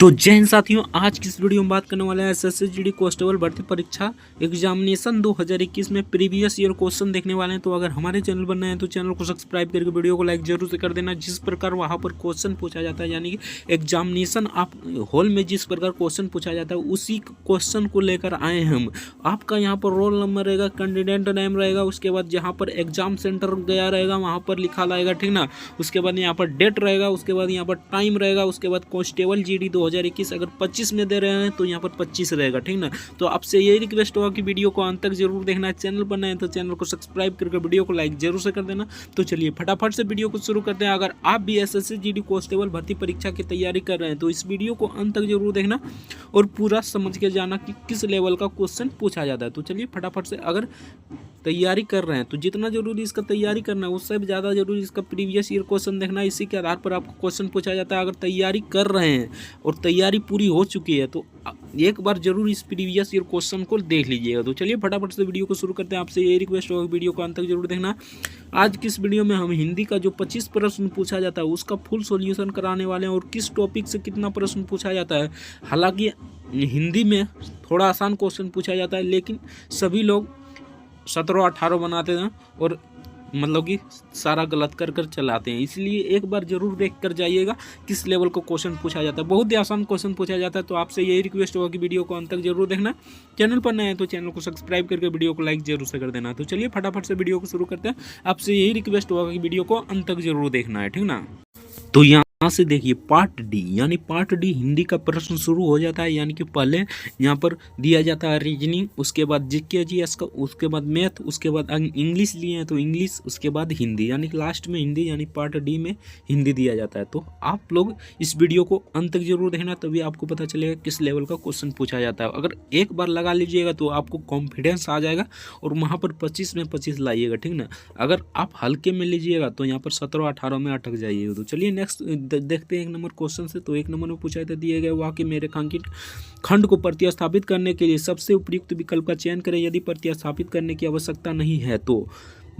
तो जय हिंद साथियों, आज की इस वीडियो में बात करने वाले हैं एसएससी जीडी कांस्टेबल भर्ती परीक्षा एग्जामिनेशन 2021 में प्रीवियस ईयर क्वेश्चन देखने वाले हैं। तो अगर हमारे चैनल पर नए हैं तो चैनल को सब्सक्राइब करके वीडियो को लाइक जरूर से कर देना। जिस प्रकार वहां पर क्वेश्चन पूछा जाता है, यानी कि एग्जामिनेशन आप हॉल में जिस प्रकार क्वेश्चन पूछा जाता है उसी क्वेश्चन को लेकर आए हम। आपका यहाँ पर रोल नंबर रहेगा, कैंडिडेट नेम रहेगा, उसके बाद जहाँ पर एग्जाम सेंटर गया रहेगा वहाँ पर लिखा रहेगा, ठीक ना। उसके बाद यहाँ पर डेट रहेगा, उसके बाद यहाँ पर टाइम रहेगा, उसके बाद कांस्टेबल जीडी 2021 अगर 25 में दे रहे हैं तो यहाँ पर 25 रहेगा, ठीक ना। तो आपसे यही रिक्वेस्ट होगा कि वीडियो को अंत तक जरूर देखना है। चैनल पर नए हैं तो चैनल को सब्सक्राइब करके वीडियो को लाइक जरूर से कर देना। तो चलिए फटाफट से वीडियो को शुरू करते हैं। अगर आप भी एसएससी जीडी कांस्टेबल भर्ती परीक्षा की तैयारी कर रहे हैं तो इस वीडियो को अंत तक जरूर देखना और पूरा समझ के जाना कि किस लेवल का क्वेश्चन पूछा जाता है। तो चलिए फटाफट से, अगर तैयारी कर रहे हैं तो जितना जरूरी इसका तैयारी करना है उससे ज़्यादा जरूरी इसका प्रीवियस ईयर क्वेश्चन देखना है। इसी के आधार पर आपको क्वेश्चन पूछा जाता है। अगर तैयारी कर रहे हैं और तैयारी पूरी हो चुकी है तो एक बार जरूर इस प्रीवियस ईयर क्वेश्चन को देख लीजिएगा। तो चलिए फटाफट से वीडियो को शुरू करते हैं। आपसे यही रिक्वेस्ट होगा वीडियो को अंत तक जरूर देखना। आज की इस वीडियो में हम हिंदी का जो 25 प्रश्न पूछा जाता है उसका फुल सॉल्यूशन कराने वाले हैं और किस टॉपिक से कितना प्रश्न पूछा जाता है। हालांकि हिंदी में थोड़ा आसान क्वेश्चन पूछा जाता है, लेकिन सभी लोग 17-18 बनाते हैं और मतलब कि सारा गलत कर कर चलाते हैं। इसलिए एक बार जरूर देख कर जाइएगा किस लेवल को क्वेश्चन पूछा जाता है। बहुत ही आसान क्वेश्चन पूछा जाता है। तो आपसे यही रिक्वेस्ट होगा कि वीडियो को अंत तक जरूर देखना। चैनल पर नए हैं तो चैनल को सब्सक्राइब करके वीडियो को लाइक जरूर से कर देना। तो चलिए फटाफट से वीडियो को शुरू करते हैं। आपसे यही रिक्वेस्ट होगा कि वीडियो को अंत तक जरूर देखना है, ठीक ना। तो यहाँ से देखिए पार्ट डी, यानी पार्ट डी हिंदी का प्रश्न शुरू हो जाता है। यानी कि पहले यहाँ पर दिया जाता है रीजनिंग, उसके बाद जीके जीएस का, उसके बाद मैथ, उसके बाद इंग्लिश लिए हैं तो इंग्लिश, उसके बाद हिंदी, यानी कि लास्ट में हिंदी, यानी पार्ट डी में हिंदी दिया जाता है। तो आप लोग इस वीडियो को अंत तक जरूर देखना, तभी आपको पता चलेगा किस लेवल का क्वेश्चन पूछा जाता है। अगर एक बार लगा लीजिएगा तो आपको कॉन्फिडेंस आ जाएगा और वहाँ पर 25 में 25 लाइएगा, ठीक ना। अगर आप हल्के में लीजिएगा तो यहाँ पर 17-18 में अटक जाइएगा। तो चलिए नेक्स्ट देखते हैं एक नंबर क्वेश्चन से। तो एक नंबर में पूछा था, दिए गए वाक्य में रेखांकित खंड को प्रतिस्थापित करने के लिए सबसे उपयुक्त विकल्प का चयन करें। यदि प्रतिस्थापित करने की आवश्यकता नहीं है तो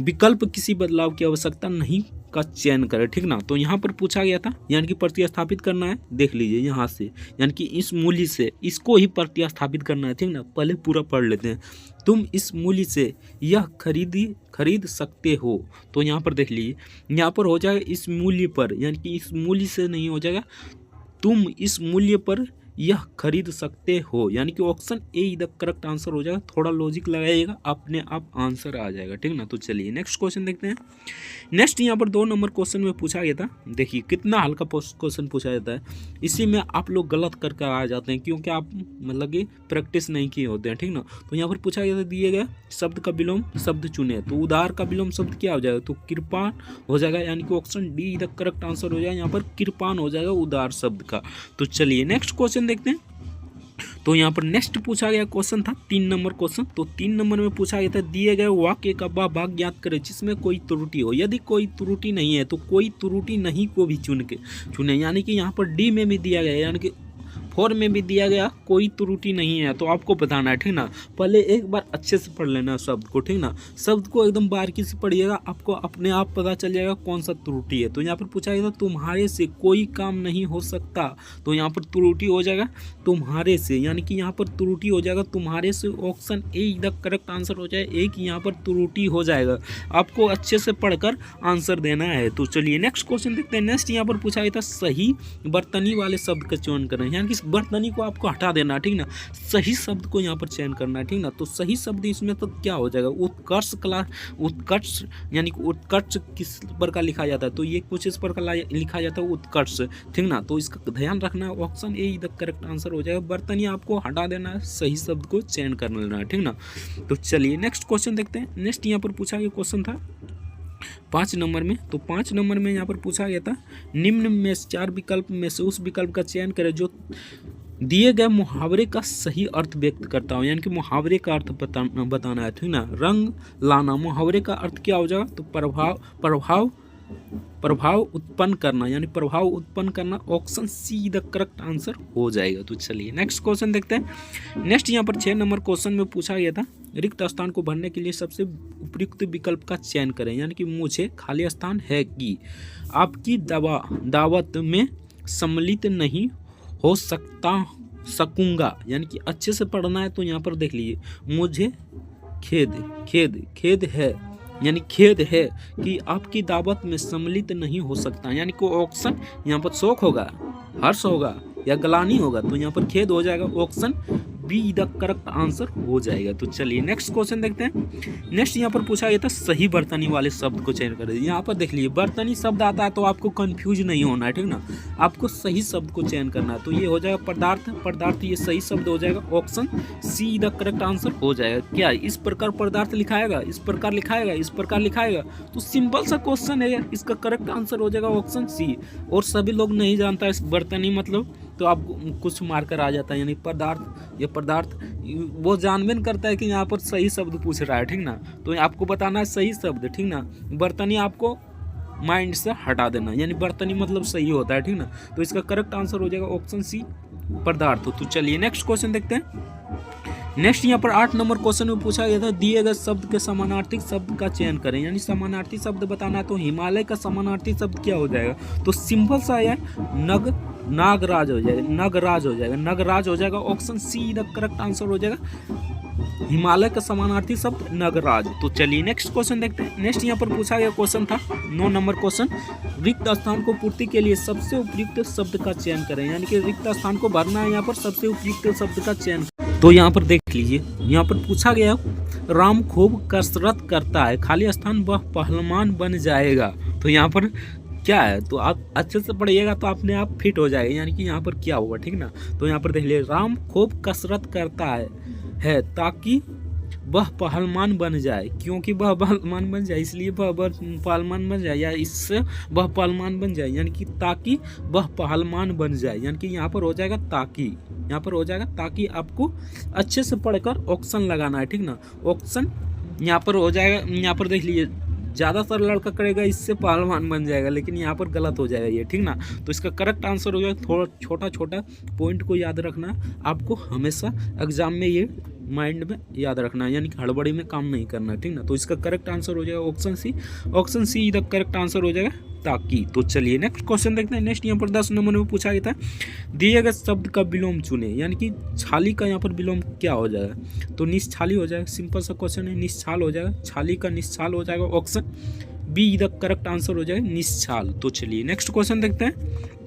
विकल्प किसी बदलाव की आवश्यकता नहीं का चयन करें, ठीक ना। तो यहाँ पर पूछा गया था, यानी कि प्रतिस्थापित करना है। देख लीजिए यहाँ से, यानी कि इस मूल्य से इसको ही प्रतिस्थापित करना है, ठीक ना। पहले पूरा पढ़ लेते हैं। तुम इस मूल्य से यह खरीद सकते हो। तो यहाँ पर देख लीजिए, यहाँ पर हो जाएगा इस मूल्य पर, यानी कि इस मूल्य से नहीं हो जाएगा, तुम इस मूल्य पर यह खरीद सकते हो, यानी कि option A the correct answer हो जाएगा। थोड़ा लॉजिक लगाइएगा, अपने आप आंसर आ जाएगा, ठीक ना। तो चलिए नेक्स्ट क्वेश्चन देखते हैं। नेक्स्ट यहाँ पर 2 नंबर क्वेश्चन में पूछा गया था। देखिए कितना हल्का क्वेश्चन पूछा जाता है। इसी में आप लोग गलत करके आ जाते हैं क्योंकि आप मतलब कि प्रैक्टिस नहीं किए होते हैं, ठीक ना। तो यहाँ पर पूछा गया था, दिए गए शब्द का विलोम शब्द चुने। तो उदार का विलोम शब्द क्या हो जाएगा, तो कृपान हो जाएगा, यानी कि option D the correct answer हो जाएगा। यहाँ पर कृपान हो जाएगा उदार शब्द का। तो चलिए नेक्स्ट क्वेश्चन देखते हैं। तो यहाँ पर नेक्स्ट पूछा गया क्वेश्चन था 3 नंबर क्वेश्चन। तो 3 नंबर में पूछा गया था, दिए गए वाक्य का वह भाग ज्ञात करें जिसमें कोई त्रुटि हो। यदि कोई त्रुटि नहीं है तो कोई त्रुटि नहीं को भी चुने, यानी कि यहाँ पर डी में भी दिया गया, यानी कि 4 में भी दिया गया कोई त्रुटि नहीं है। तो आपको बताना है, ठीक ना। पहले एक बार अच्छे से पढ़ लेना शब्द को, ठीक ना। शब्द को एकदम बारीकी से पढ़िएगा, आपको अपने आप पता चल जाएगा कौन सा त्रुटि है। तो यहाँ पर पूछा गया था, तुम्हारे से कोई काम नहीं हो सकता। तो यहाँ पर त्रुटि हो जाएगा तुम्हारे से, यानी कि यहाँ पर त्रुटि हो जाएगा तुम्हारे से। Option A the correct answer हो जाए। एक यहाँ पर त्रुटि हो जाएगा, आपको अच्छे से पढ़कर आंसर देना है। तो चलिए नेक्स्ट क्वेश्चन देखते हैं। नेक्स्ट यहाँ पर पूछा गया था, सही बर्तनी वाले शब्द का चयन करें, यानी कि बर्तनी को आपको हटा देना, ठीक ना। सही शब्द को यहाँ पर चयन करना है, ठीक ना। तो सही शब्द इसमें तो क्या हो जाएगा, उत्कर्ष कला, उत्कर्ष, यानी कि उत्कर्ष किस प्रकार लिखा जाता है, तो ये कुछ इस प्रकार लिखा जाता है उत्कर्ष, ठीक ना। तो इसका ध्यान रखना है, option A the correct answer हो जाएगा। बर्तनी आपको हटा देना है, सही शब्द को चयन कर लेना है, ठीक ना। तो चलिए नेक्स्ट क्वेश्चन देखते हैं। नेक्स्ट यहाँ पर पूछा गया क्वेश्चन था 5 नंबर में। तो 5 नंबर में यहाँ पर पूछा गया था, निम्न में 4 विकल्प में से उस विकल्प का चयन करें जो दिए गए मुहावरे का सही अर्थ व्यक्त करता हो, यानी कि मुहावरे का अर्थ बताना है, ठीक ना। रंग लाना, मुहावरे का अर्थ क्या हो जाएगा, तो प्रभाव उत्पन्न करना, यानी प्रभाव उत्पन्न करना। Option see the correct answer हो जाएगा। तो चलिए नेक्स्ट क्वेश्चन देखते हैं। नेक्स्ट यहाँ पर 6 नंबर क्वेश्चन में पूछा गया था, रिक्त स्थान को भरने के लिए सबसे उपयुक्त विकल्प का चयन करें, यानी कि मुझे खाली स्थान है कि आपकी दावत में सम्मिलित नहीं हो सकूंगा, यानी कि अच्छे से पढ़ना है। तो यहाँ पर देख लीजिए, मुझे खेद है, यानी खेद है कि आपकी दावत में सम्मिलित नहीं हो सकता, यानी कि ऑप्शन यहाँ पर शोक होगा, हर्ष होगा या ग्लानि होगा, तो यहाँ पर खेद हो जाएगा। Option be the correct answer हो जाएगा। तो चलिए नेक्स्ट क्वेश्चन देखते हैं। नेक्स्ट यहाँ पर पूछा गया था सही बर्तनी वाले शब्द को चयन करें। यहाँ पर देख लीजिए, बर्तनी शब्द आता है तो आपको कंफ्यूज नहीं होना है, ठीक ना। आपको सही शब्द को चयन करना है। तो ये हो जाएगा पदार्थ, ये सही शब्द हो जाएगा। Option see the correct answer हो जाएगा। क्या इस प्रकार पदार्थ लिखाएगा, इस प्रकार लिखाएगा, इस प्रकार लिखाएगा? तो सिंपल सा क्वेश्चन है, इसका करेक्ट आंसर हो जाएगा ऑप्शन सी। और सभी लोग नहीं जानता इस बर्तनी मतलब, तो आपको कुछ मार्कर आ जाता है, यानी पदार्थ वो जानबीन करता है कि यहाँ पर सही शब्द पूछ रहा है, ठीक ना। तो आपको बताना है सही शब्द, ठीक ना। बर्तनी आपको माइंड से हटा देना, यानी बर्तनी मतलब सही होता है, ठीक ना। तो इसका करेक्ट आंसर हो जाएगा ऑप्शन सी पदार्थ। तो चलिए नेक्स्ट क्वेश्चन देखते हैं। नेक्स्ट यहाँ पर 8 नंबर क्वेश्चन में पूछा गया था, दिए गए शब्द के समानार्थी शब्द का चयन करें, यानी समानार्थी शब्द बताना है। तो हिमालय का समानार्थी शब्द क्या हो जाएगा? तो सिंपल सा है, नागराज हो जाएगा। नगराज हो जाएगा। Option see the correct answer हो जाएगा। हिमालय का समानार्थी शब्द नगराज। तो चलिए नेक्स्ट क्वेश्चन देखते हैं। नेक्स्ट यहाँ पर पूछा गया क्वेश्चन था 9 नंबर क्वेश्चन, रिक्त स्थान को पूर्ति के लिए सबसे उपयुक्त शब्द का चयन करें, यानी कि रिक्त स्थान को भरना है। यहाँ पर सबसे उपयुक्त शब्द का चयन। तो यहाँ पर देख लीजिए, यहाँ पर पूछा गया राम खूब कसरत करता है, खाली स्थान वह पहलवान बन जाएगा। तो यहाँ पर क्या है? तो आप अच्छे से पढ़िएगा तो अपने आप फिट हो जाएगा, यानी कि यहाँ पर क्या होगा, ठीक ना। तो यहाँ पर देख लीजिए, राम खूब कसरत करता है ताकि वह पहलवान बन जाए, क्योंकि वह पहलवान बन जाए इसलिए वह पहलवान बन जाए, या इससे वह पहलवान बन जाए, यानी कि ताकि वह पहलवान बन जाए, यानी कि यहाँ पर हो जाएगा ताकि। यहाँ पर हो जाएगा ताकि। आपको अच्छे से पढ़कर ऑप्शन लगाना है, ठीक ना। ऑप्शन यहाँ पर हो जाएगा। यहाँ पर देख लीजिए, ज़्यादातर लड़का करेगा इससे पहलवान बन जाएगा, लेकिन यहाँ पर गलत हो जाएगा ये, ठीक ना। तो इसका करेक्ट आंसर हो जाएगा। थोड़ा छोटा पॉइंट को याद रखना आपको हमेशा एग्जाम में, ये माइंड में याद रखना है, यानी कि हड़बड़ी में काम नहीं करना, ठीक ना। तो इसका करेक्ट आंसर हो जाएगा ऑप्शन सी इधर करेक्ट आंसर हो जाएगा ताकि। तो चलिए नेक्स्ट क्वेश्चन देखते हैं। नेक्स्ट यहाँ पर 10 नंबर में पूछा गया था, दिए गए शब्द का विलोम चुने, यानी कि छाली का यहाँ पर विलोम क्या हो जाएगा? तो निश्छाली हो जाएगा। सिंपल सा क्वेश्चन है, निश्छाल हो जाएगा। छाली का निश्छाल हो जाएगा। ऑप्शन बी इधर करेक्ट आंसर हो जाएगा निश्छाल। तो चलिए नेक्स्ट क्वेश्चन देखते हैं।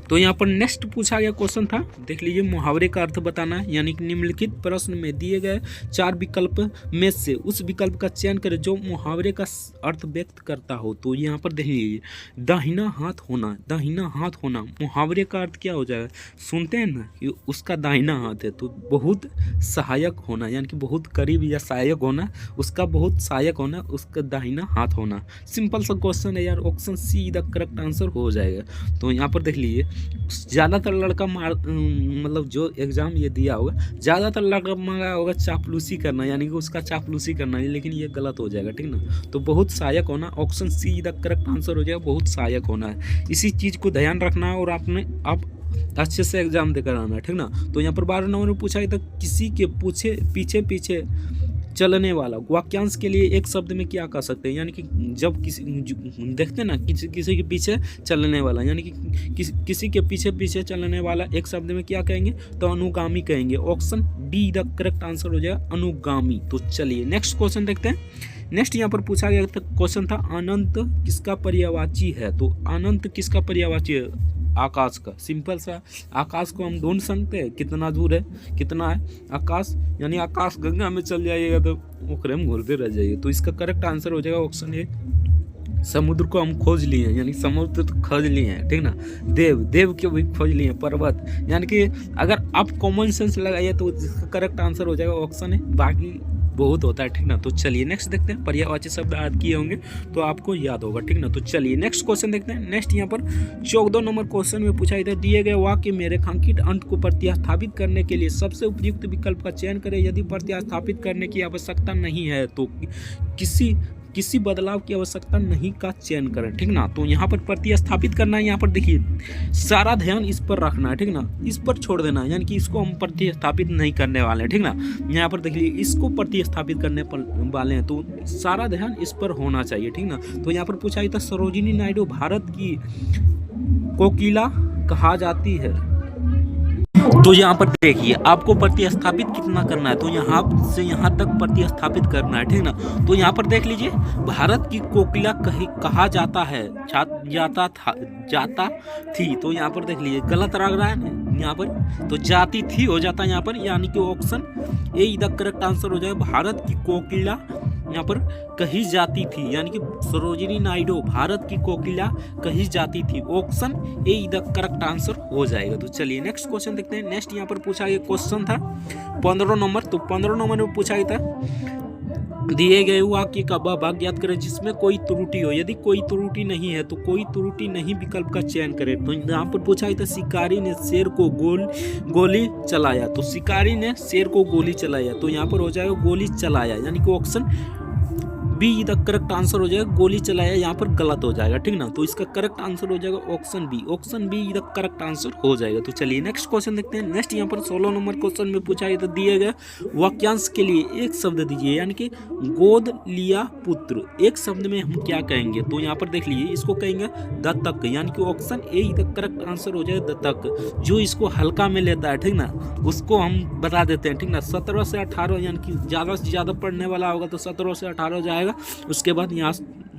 तो यहाँ पर नेक्स्ट पूछा गया क्वेश्चन था, देख लीजिए, मुहावरे का अर्थ बताना है, यानी कि निम्नलिखित प्रश्न में दिए गए 4 विकल्प में से उस विकल्प का चयन करें जो मुहावरे का अर्थ व्यक्त करता हो। तो यहाँ पर देख लीजिए, दाहिना हाथ होना मुहावरे का अर्थ क्या हो जाएगा? सुनते हैं ना कि उसका दाहिना हाथ है, तो बहुत सहायक होना, यानी कि बहुत करीब या सहायक होना, उसका बहुत सहायक होना, उसका दाहिना हाथ होना। सिंपल सा क्वेश्चन है यार, option see the correct answer हो जाएगा। तो यहाँ पर देख लीजिए, ज़्यादातर लड़का मतलब जो एग्ज़ाम ये दिया होगा, ज़्यादातर लड़का मांगा होगा चापलूसी करना, यानी कि उसका चापलूसी करना है, लेकिन ये गलत हो जाएगा, ठीक ना। तो बहुत सहायक होना, option see the correct answer हो जाएगा। बहुत सहायक होना है, इसी चीज़ को ध्यान रखना है और आप अच्छे से एग्जाम देकर आना है, ठीक ना। तो यहाँ पर 12 नंबर में पूछा गया था, किसी के पीछे चलने वाला वाक्यांश के लिए एक शब्द में क्या कह सकते हैं, यानी कि जब देखते हैं ना किसी के पीछे चलने वाला, यानी कि किसी के पीछे चलने वाला एक शब्द में क्या कहेंगे? तो अनुगामी कहेंगे। Option D the correct answer हो जाएगा अनुगामी। तो चलिए नेक्स्ट क्वेश्चन देखते हैं। नेक्स्ट यहाँ पर पूछा गया क्वेश्चन था, अनंत किसका पर्यायवाची है? तो अनंत किसका पर्यायवाची है? आकाश का। सिंपल सा, आकाश को हम ढूंढ सकते हैं कितना दूर है, कितना है आकाश, यानी आकाश गंगा में चल जाइएगा तो ओकरे में घूरते रह जाइए। तो इसका करेक्ट आंसर हो जाएगा ऑप्शन ए, समुद्र को हम खोज लिए हैं, यानी समुद्र तो खोज लिए हैं, ठीक ना। देव को भी खोज लिए हैं, पर्वत, यानी कि अगर आप कॉमन सेंस लगाइए तो इसका करेक्ट आंसर हो जाएगा ऑप्शन है। बाकी बहुत होता है, ठीक ना। तो चलिए नेक्स्ट देखते हैं, पर्यायवाची शब्द याद किए होंगे तो आपको याद होगा, ठीक ना। तो चलिए नेक्स्ट क्वेश्चन देखते हैं। नेक्स्ट यहाँ पर 14 नंबर क्वेश्चन में पूछा गया, दिए गए वाक्य में रेखांकित अंत को प्रतिस्थापित करने के लिए सबसे उपयुक्त विकल्प का चयन करें। यदि प्रतिस्थापित करने की आवश्यकता नहीं है तो किसी बदलाव की आवश्यकता नहीं का चयन करें, ठीक ना। तो यहाँ पर प्रतिस्थापित करना है, यहाँ पर देखिए सारा ध्यान इस पर रखना है, ठीक ना। इस पर छोड़ देना है, यानी कि इसको हम प्रतिस्थापित नहीं करने वाले हैं, ठीक ना। यहाँ पर देखिए इसको प्रतिस्थापित करने वाले हैं, तो सारा ध्यान इस पर होना चाहिए, ठीक ना। तो यहाँ पर पूछा गया था, सरोजिनी नायडू भारत की कोकिला कहा जाती है, तो यहाँ पर देखिए आपको प्रतिस्थापित कितना करना है, तो यहाँ से यहाँ तक प्रतिस्थापित करना है, ठीक ना। तो यहाँ पर देख लीजिए, भारत की कोकिला कहा जाता है, जाता थी। तो यहाँ पर देख लीजिए गलत लग रहा है ना यहाँ पर, तो जाती थी हो जाता है यहाँ पर, यानी कि option A the correct answer हो जाएगा। भारत की कोकिला यहाँ पर कही जाती थी, यानी कि सरोजिनी नायडू भारत की कोकिला कही जाती थी, option A the correct answer हो जाएगा। तो चलिए नेक्स्ट क्वेश्चन देखते हैं। नेक्स्ट यहाँ पर पूछा गया क्वेश्चन था 15 नंबर, तो 15 नंबर में पूछा गया था दिए गए वाक्य का वह भाग याद करें जिसमें कोई त्रुटि हो, यदि कोई त्रुटि नहीं है तो कोई त्रुटि नहीं विकल्प का चयन करें। तो यहाँ पर पूछा गया था शिकारी ने शेर को गोली चलाया, तो शिकारी ने शेर को गोली चलाया, तो यहाँ पर हो जाएगा गोली चलाया, यानी कि option be the correct answer हो जाएगा। गोली चलाया यहाँ पर गलत हो जाएगा, ठीक ना। तो इसका करेक्ट आंसर हो जाएगा option be the correct answer हो जाएगा। तो चलिए नेक्स्ट क्वेश्चन देखते हैं। नेक्स्ट यहाँ पर 16 नंबर क्वेश्चन में पूछा गया तो दिए गए वाक्यांश के लिए एक शब्द दीजिए, यानी कि गोद लिया पुत्र, एक शब्द में हम क्या कहेंगे। तो यहाँ पर देख लीजिए इसको कहेंगे दत्तक, यानी कि option A the correct answer हो जाएगा दत्तक। जो इसको हल्का में लेता है, ठीक ना, उसको हम बता देते हैं, ठीक ना। 17 से 18, यानी कि ज़्यादा से ज़्यादा पढ़ने वाला होगा तो 17 से 18 जाएगा, उसके बाद यहाँ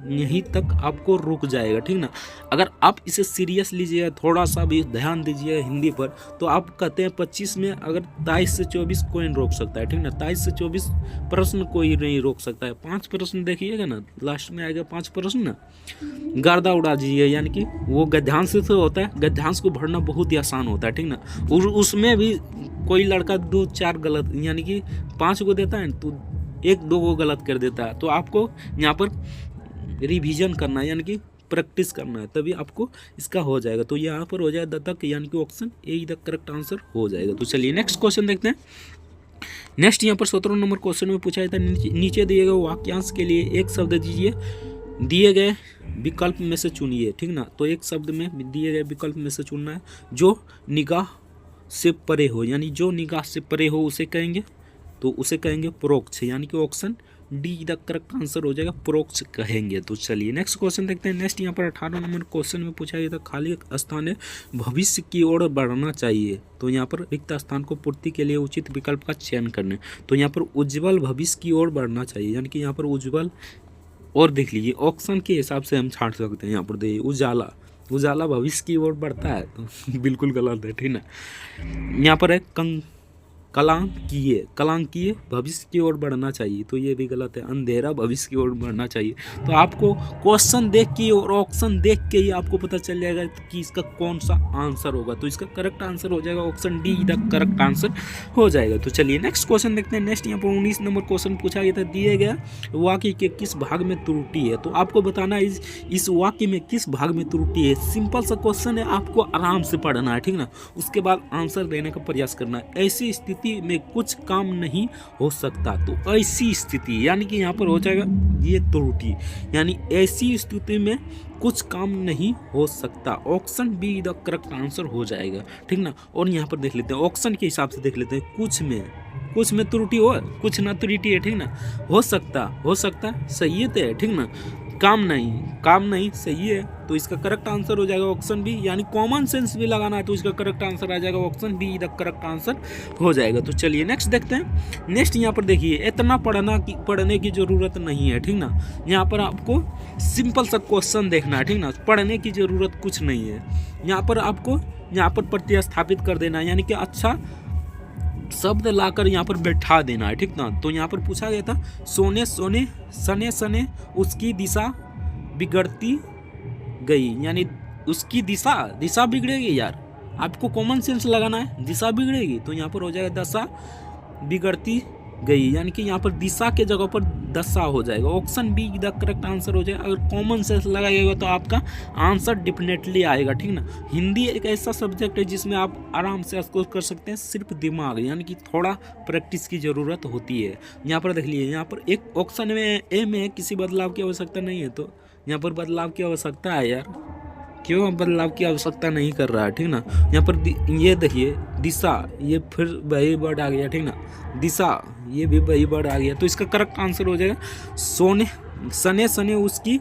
यहीं तक आपको रुक जाएगा, ठीक ना। अगर आप इसे सीरियस लीजिए, थोड़ा सा भी ध्यान दीजिए हिंदी पर, तो आप कहते हैं 25 में अगर 23 से 24 कोई रोक सकता है, ठीक ना। 23 से 24 प्रश्न कोई नहीं रोक सकता है। 5 प्रश्न देखिएगा ना, लास्ट में आएगा 5 प्रश्न ना, गर्दा उड़ा दीजिए, यानी कि वो गद्यांश से होता है, गद्यांश को भरना बहुत ही आसान होता है, ठीक ना। और उसमें भी कोई लड़का 2-4 गलत, यानी कि 5 को देता है तो 1-2 को गलत कर देता है। तो आपको यहाँ पर रिवीजन करना है, यानी कि प्रैक्टिस करना है, तभी आपको इसका हो जाएगा। तो यहाँ पर हो जाएगा दत्तक, यानी कि option A the correct answer हो जाएगा। तो चलिए नेक्स्ट क्वेश्चन देखते हैं। नेक्स्ट यहाँ पर 17 नंबर क्वेश्चन में पूछा जाता है नीचे दिए गए वाक्यांश के लिए एक शब्द दीजिए, दिए गए विकल्प में से चुनिए, ठीक ना। तो एक शब्द में दिए गए विकल्प में से चुनना है जो निगाह से परे हो, यानी जो निगाह से परे हो उसे कहेंगे, तो उसे कहेंगे परोक्ष, यानी कि option D the correct answer हो जाएगा, परोक्ष कहेंगे। तो चलिए नेक्स्ट क्वेश्चन देखते हैं। नेक्स्ट यहाँ पर 18 नंबर क्वेश्चन में पूछा गया था खाली स्थान है भविष्य की ओर बढ़ना चाहिए, तो यहाँ पर रिक्त स्थान को पूर्ति के लिए उचित विकल्प का चयन करने। तो यहाँ पर उज्जवल भविष्य की ओर बढ़ना चाहिए, यानी कि यहाँ पर उज्जवल, और देख लीजिए ऑप्शन के हिसाब से हम छांट सकते हैं। यहाँ पर देखिए उजाला भविष्य की ओर बढ़ता है, तो बिल्कुल गलत है, ठीक ना। यहाँ पर है कलांकीय भविष्य की ओर बढ़ना चाहिए, तो ये भी गलत है। अंधेरा भविष्य की ओर बढ़ना चाहिए। तो आपको क्वेश्चन देख के और ऑप्शन देख के ही आपको पता चल जाएगा कि इसका कौन सा आंसर होगा। तो इसका करेक्ट आंसर हो जाएगा option D the correct answer हो जाएगा। तो चलिए नेक्स्ट क्वेश्चन देखते हैं। नेक्स्ट यहाँ पर 19 नंबर क्वेश्चन पूछा गया था दिए गया वाक्य के किस भाग में त्रुटि है, तो आपको बताना है इस वाक्य में किस भाग में त्रुटि है। सिंपल सा क्वेश्चन है, आपको आराम से पढ़ना है, ठीक ना। उसके बाद आंसर देने का प्रयास करना है। ऐसी स्थिति में कुछ काम नहीं हो सकता, तो ऐसी स्थिति यानी कि यहाँ पर हो जाएगा ये त्रुटि, यानी ऐसी स्थिति में कुछ काम नहीं हो सकता, option be the correct answer हो जाएगा, ठीक ना। और यहाँ पर देख लेते हैं ऑप्शन के हिसाब से देख लेते हैं, कुछ में त्रुटि हो, कुछ ना त्रुटि है, ठीक ना। हो सकता सही है, ठीक ना। काम नहीं सही है, तो इसका करेक्ट आंसर हो जाएगा ऑप्शन बी, यानी कॉमन सेंस भी लगाना है तो इसका करेक्ट आंसर आ जाएगा option be the correct answer हो जाएगा। तो चलिए नेक्स्ट देखते हैं। नेक्स्ट यहाँ पर देखिए इतना पढ़ने की जरूरत नहीं है, ठीक ना। यहाँ पर आपको सिंपल सा क्वेश्चन देखना है, ठीक ना। पढ़ने की जरूरत कुछ नहीं है। यहाँ पर आपको यहाँ पर प्रतिस्थापित कर देना है, यानी कि अच्छा शब्द लाकर यहाँ पर बैठा देना है, ठीक ना। तो यहाँ पर पूछा गया था सोने सने उसकी दिशा बिगड़ती गई, यानी उसकी दिशा बिगड़ेगी। यार आपको कॉमन सेंस लगाना है, दिशा बिगड़ेगी, तो यहाँ पर हो जाएगा दशा बिगड़ती गई, यानी कि यहाँ पर दिशा के जगह पर दशा हो जाएगा, option be the correct answer हो जाएगा। अगर कॉमन सेंस लगाइएगा तो आपका आंसर डेफिनेटली आएगा, ठीक ना। हिंदी एक ऐसा सब्जेक्ट है जिसमें आप आराम से स्कोर कर सकते हैं, सिर्फ दिमाग, यानी कि थोड़ा प्रैक्टिस की ज़रूरत होती है। यहाँ पर देख लीजिए, यहाँ पर एक ऑप्शन में ए में किसी बदलाव की आवश्यकता नहीं है, तो यहाँ पर बदलाव की आवश्यकता है। यार क्यों बदलाव की आवश्यकता नहीं कर रहा है, ठीक ना। यहाँ पर ये देखिए दिशा, ये फिर वही वर्ड आ गया, ठीक ना। दिशा ये भी वही वर्ड आ गया, तो इसका करेक्ट आंसर हो जाएगा सने उसकी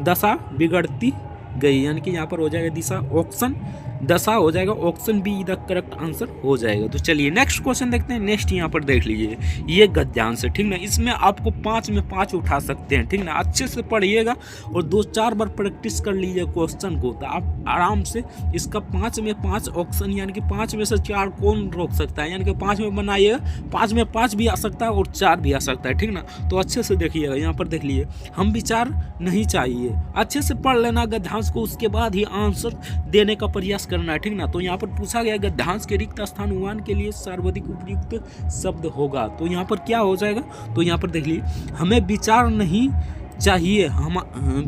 दशा बिगड़ती गई, यानी कि यहाँ पर हो जाएगा दिशा, ऑप्शन दशा हो जाएगा, option be the correct answer हो जाएगा। तो चलिए नेक्स्ट क्वेश्चन देखते हैं। नेक्स्ट यहाँ पर देख लीजिए, ये गद्यांश है, ठीक ना। इसमें आपको 5 में 5 उठा सकते हैं, ठीक ना। अच्छे से पढ़िएगा और 2-4 बार प्रैक्टिस कर लीजिए क्वेश्चन को, तो आप आराम से इसका 5 में 5 ऑप्शन यानी कि 5 में से 4 कौन रोक सकता है, यानी कि 5 में बनाइएगा, 5 में 5 भी आ सकता है और 4 भी आ सकता है, ठीक ना। तो अच्छे से देखिएगा, यहाँ पर देख लीजिए, हम विचार नहीं चाहिए, अच्छे से पढ़ लेना गद्यांश को, उसके बाद ही आंसर देने का प्रयास करना है, ठीक ना। तो यहाँ पर पूछा गया गद्यांश के रिक्त स्थान उन्वान के लिए सर्वाधिक उपयुक्त शब्द होगा, तो यहाँ पर क्या हो जाएगा। तो यहाँ पर देख लीजिए, हमें विचार नहीं चाहिए, हम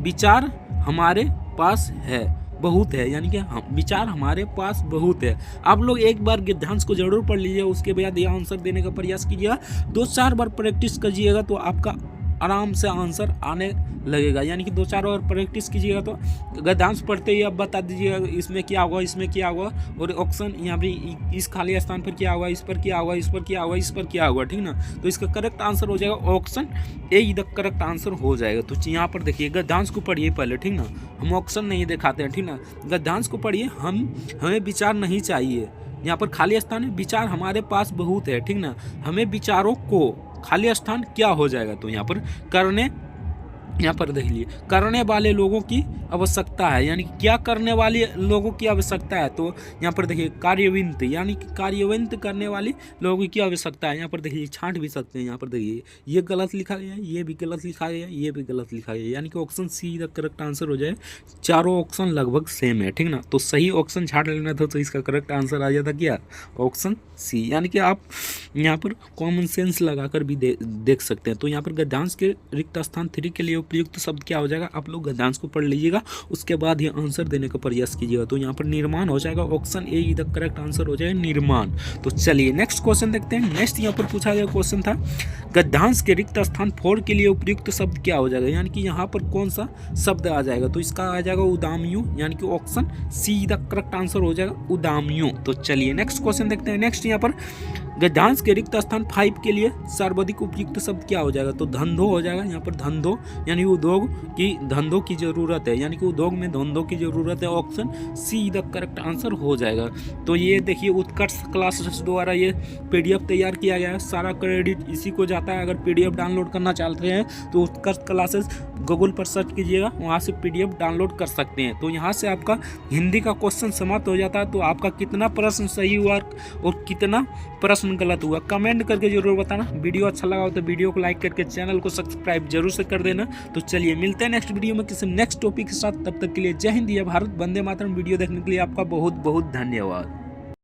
विचार हमारे पास है, बहुत है, यानी कि विचार हमारे पास बहुत है। आप लोग एक बार गद्यांश को जरूर पढ़ लीजिए, उसके बाद ये आंसर देने का प्रयास कीजिएगा, 2-4 बार प्रैक्टिस कीजिएगा तो आपका आराम से आंसर आने लगेगा, यानी कि 2-4 बार प्रैक्टिस कीजिएगा तो गद्यांश पढ़ते ही अब बता दीजिएगा इसमें क्या हुआ, इसमें क्या हुआ, और ऑप्शन यहाँ पे इस खाली स्थान पर क्या हुआ, इस पर क्या हुआ, इस पर क्या हुआ, इस पर क्या हुआ, ठीक ना। तो इसका करेक्ट आंसर हो जाएगा option A the correct answer हो जाएगा। तो यहाँ पर देखिए गद्यांश को पढ़िए पहले, ठीक ना, हम ऑप्शन नहीं दिखाते हैं, ठीक ना। गद्यांश को पढ़िए, हमें विचार नहीं चाहिए, यहाँ पर खाली स्थान है, विचार हमारे पास बहुत है, ठीक ना। हमें विचारों को, खाली स्थान क्या हो जाएगा, तो यहाँ पर करने, यहाँ पर देख लिए, करने वाले लोगों की आवश्यकता है, यानी कि क्या करने वाले लोगों की आवश्यकता है। तो यहाँ पर देखिए कार्यवंत, यानी कि कार्यवंत करने वाले लोगों की आवश्यकता है। यहाँ पर देखिए छांट भी सकते हैं, यहाँ पर देखिए ये गलत लिखा गया है, ये भी गलत लिखा गया है, ये भी गलत लिखा गया है, यानी कि option see the correct answer हो जाए। चारों ऑप्शन लगभग सेम है, ठीक ना। तो सही ऑप्शन छांट लेना था, तो इसका करेक्ट आंसर आ जाता क्या, ऑप्शन सी, यानी कि आप यहाँ पर कॉमन सेंस लगाकर भी देख सकते हैं। तो यहाँ पर गद्यांश के रिक्त स्थान 3 के लिए उपयुक्त शब्द क्या हो जाएगा, आप लोग गद्यांश को पढ़ लीजिएगा, उसके बाद ही आंसर देने का प्रयास कीजिएगा। तो यहाँ पर निर्माण हो जाएगा, option A the correct answer हो जाएगा निर्माण। तो चलिए नेक्स्ट क्वेश्चन देखते हैं। नेक्स्ट यहाँ पर पूछा गया क्वेश्चन था गद्यांश के रिक्त स्थान 4 के लिए उपयुक्त शब्द क्या हो जाएगा, यानी कि यहाँ पर कौन सा शब्द आ जाएगा। तो इसका आ जाएगा उद्यमियों, यानी कि option see the correct answer हो जाएगा उद्यमियों। तो चलिए नेक्स्ट क्वेश्चन देखते हैं। नेक्स्ट यहाँ पर गद्यांश के रिक्त स्थान 5 के लिए सर्वाधिक उपयुक्त शब्द क्या हो जाएगा, तो धंधो हो जाएगा। यहाँ पर धंधो यानी उद्योग की, धंधों की जरूरत है, यानी कि उद्योग में धंधों की जरूरत है, option see the correct answer हो जाएगा। तो ये देखिए उत्कर्ष क्लासेस द्वारा ये पीडीएफ तैयार किया गया है, सारा क्रेडिट इसी को जाता है। अगर पीडीएफ डाउनलोड करना चाहते हैं तो उत्कर्ष क्लासेस गूगल पर सर्च कीजिएगा, वहाँ से पीडीएफ डाउनलोड कर सकते हैं। तो यहाँ से आपका हिंदी का क्वेश्चन समाप्त हो जाता है। तो आपका कितना प्रश्न सही हुआ और कितना प्रश्न गलत हुआ कमेंट करके जरूर बताना। वीडियो अच्छा लगा हो तो वीडियो को लाइक करके चैनल को सब्सक्राइब जरूर से कर देना। तो चलिए मिलते हैं नेक्स्ट वीडियो में किसी नेक्स्ट टॉपिक के साथ, तब तक के लिए जय हिंद, जय भारत, वंदे मातरम। वीडियो देखने के लिए आपका बहुत बहुत धन्यवाद।